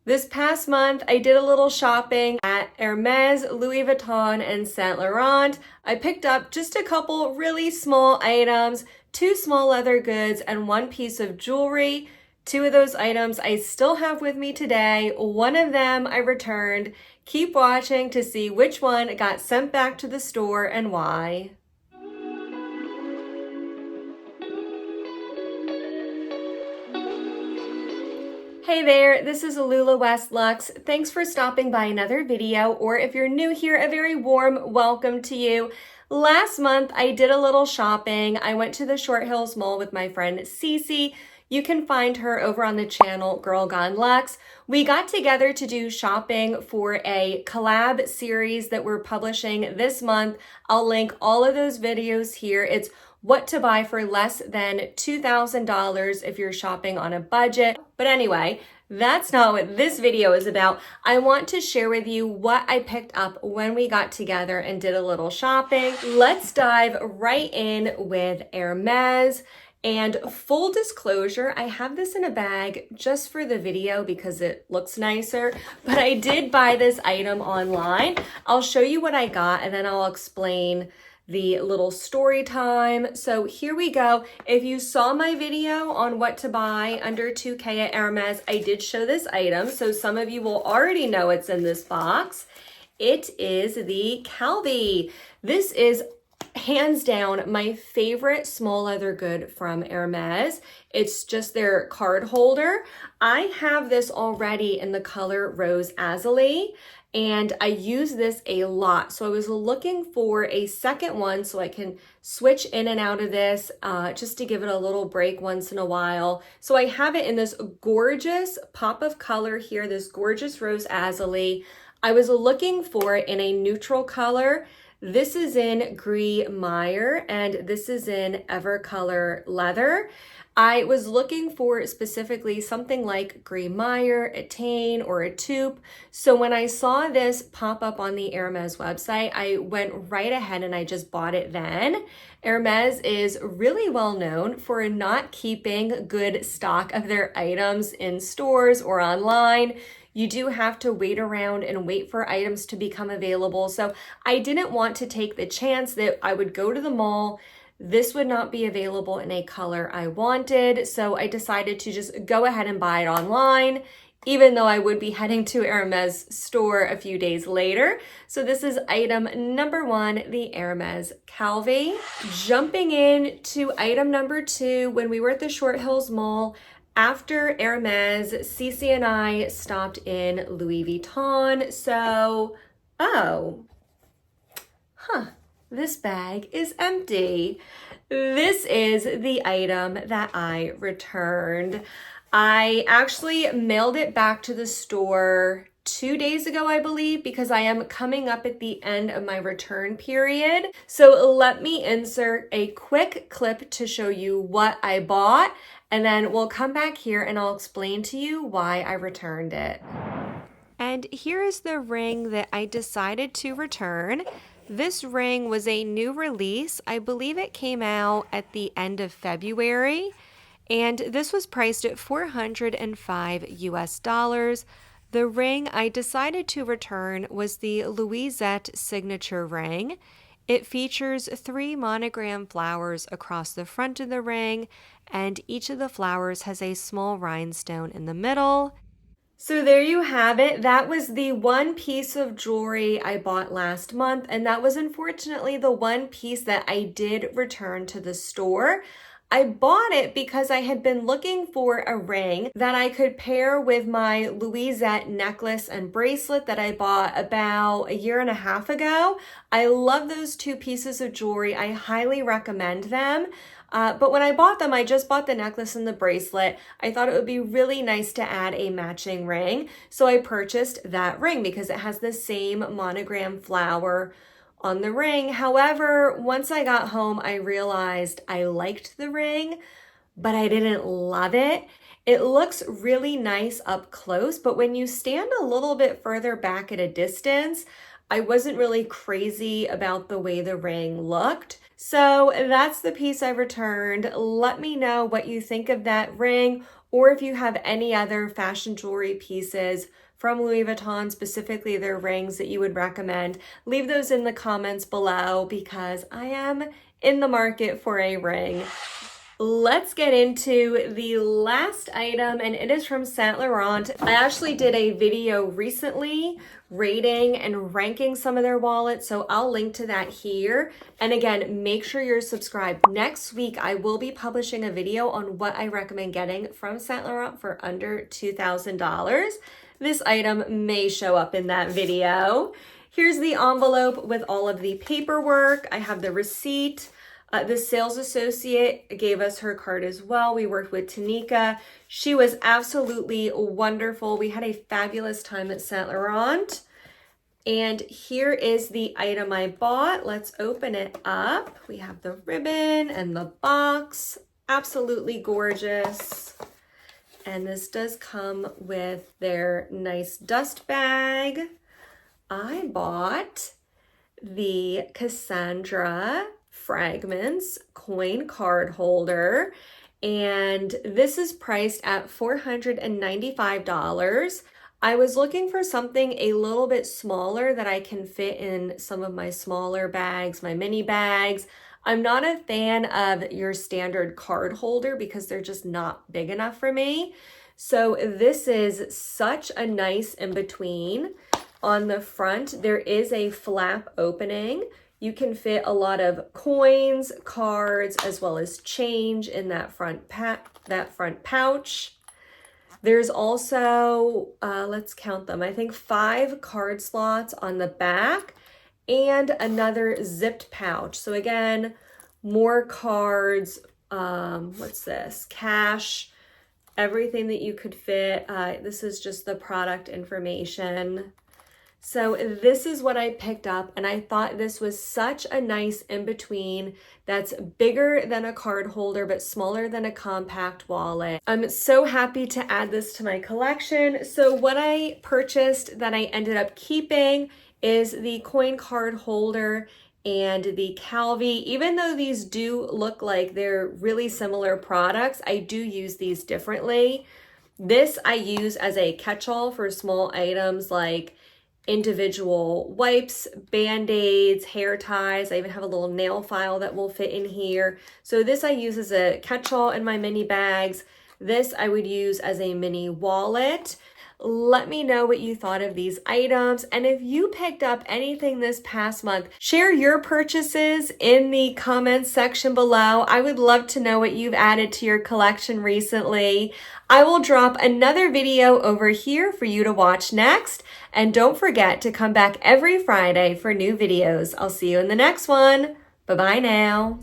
This past month, I did a little shopping at Hermes, Louis Vuitton, and Saint Laurent. I picked up just a couple really small items, two small leather goods, and one piece of jewelry. Two of those items I still have with me today. One of them I returned. Keep watching to see which one got sent back to the store and why. Hey there, this is Alula West Lux. Thanks for stopping by another video, or if you're new here, a very warm welcome to you. Last month, I did a little shopping. I went to the Short Hills Mall with my friend Cece. You can find her over on the channel Girl Gone Lux. We got together to do shopping for a collab series that we're publishing this month. I'll link all of those videos here. It's what to buy for less than $2,000 if you're shopping on a budget. But anyway, that's not what this video is about. I want to share with you what I picked up when we got together and did a little shopping. Let's dive right in with Hermes. And full disclosure, I have this in a bag just for the video because it looks nicer, but I did buy this item online. I'll show you what I got and then I'll explain the little story time. So here we go. If you saw my video on what to buy under 2K at Hermes, I did show this item. So some of you will already know it's in this box. It is the calvi. This is hands down my favorite small leather good from Hermes. It's just their card holder. I have this already in the color Rose Azalea, and I use this a lot. So I was looking for a second one so I can switch in and out of this just to give it a little break once in a while. So I have it in this gorgeous pop of color here, this gorgeous Rose Azalea. I was looking for it in a neutral color. This is in Gris Meyer and this is in Evercolor Leather. I was looking for specifically something like Gris Meyer, a Tane, or a Taupe. So when I saw this pop up on the Hermes website, I went right ahead and I just bought it then. Hermes is really well known for not keeping good stock of their items in stores or online. You do have to wait around and wait for items to become available. So I didn't want to take the chance that I would go to the mall, this would not be available in a color I wanted. So I decided to just go ahead and buy it online, even though I would be heading to Hermes store a few days later. So this is item number one, the Hermes calvi. Jumping in to item number two, when we were at the Short Hills Mall, after Hermes, Cece and I stopped in Louis Vuitton. So, this bag is empty. This is the item that I returned. I actually mailed it back to the store 2 days ago, I believe, because I am coming up at the end of my return period. So let me insert a quick clip to show you what I bought, and then we'll come back here and I'll explain to you why I returned it. And here is the ring that I decided to return. This ring was a new release. I believe it came out at the end of February, and this was priced at $405 US. The ring I decided to return was the Louisette signature ring. It features 3 monogram flowers across the front of the ring, and each of the flowers has a small rhinestone in the middle. So there you have it. That was the one piece of jewelry I bought last month, and that was unfortunately the one piece that I did return to the store. I bought it because I had been looking for a ring that I could pair with my Louisette necklace and bracelet that I bought about a year and a half ago. I love those two pieces of jewelry. I highly recommend them. But when I bought them, I just bought the necklace and the bracelet. I thought it would be really nice to add a matching ring. So I purchased that ring because it has the same monogram flower on the ring. However, once I got home, I realized I liked the ring, but I didn't love it. It looks really nice up close, but when you stand a little bit further back at a distance, I wasn't really crazy about the way the ring looked. So that's the piece I returned. Let me know what you think of that ring, or if you have any other fashion jewelry pieces from Louis Vuitton, specifically their rings, that you would recommend. Leave those in the comments below because I am in the market for a ring. Let's get into the last item, and it is from Saint Laurent. I actually did a video recently rating and ranking some of their wallets, so I'll link to that here. And again, make sure you're subscribed. Next week, I will be publishing a video on what I recommend getting from Saint Laurent for under $2,000. This item may show up in that video. Here's the envelope with all of the paperwork. I have the receipt. The sales associate gave us her card as well. We worked with Tanika. She was absolutely wonderful. We had a fabulous time at Saint Laurent. And here is the item I bought. Let's open it up. We have the ribbon and the box. Absolutely gorgeous. And this does come with their nice dust bag. I bought the Cassandra Fragments coin card holder, and this is priced at $495. I was looking for something a little bit smaller that I can fit in some of my smaller bags, my mini bags. I'm not a fan of your standard card holder because they're just not big enough for me. So this is such a nice in-between. On the front, there is a flap opening. You can fit a lot of coins, cards, as well as change in that front pouch. There's also, let's count them, I think 5 card slots on the back and another zipped pouch. So again, more cards, what's this? Cash, everything that you could fit. This is just the product information. So this is what I picked up, and I thought this was such a nice in-between that's bigger than a card holder but smaller than a compact wallet. I'm so happy to add this to my collection. So what I purchased that I ended up keeping is the coin card holder and the calvi. Even though these do look like they're really similar products, I do use these differently. This I use as a catch-all for small items like individual wipes, band-aids, hair ties. I even have a little nail file that will fit in here. So this I use as a catch-all in my mini bags. This I would use as a mini wallet. Let me know what you thought of these items, and if you picked up anything this past month, share your purchases in the comments section below. I would love to know what you've added to your collection recently. I will drop another video over here for you to watch next, and don't forget to come back every Friday for new videos. I'll see you in the next one. Bye-bye now.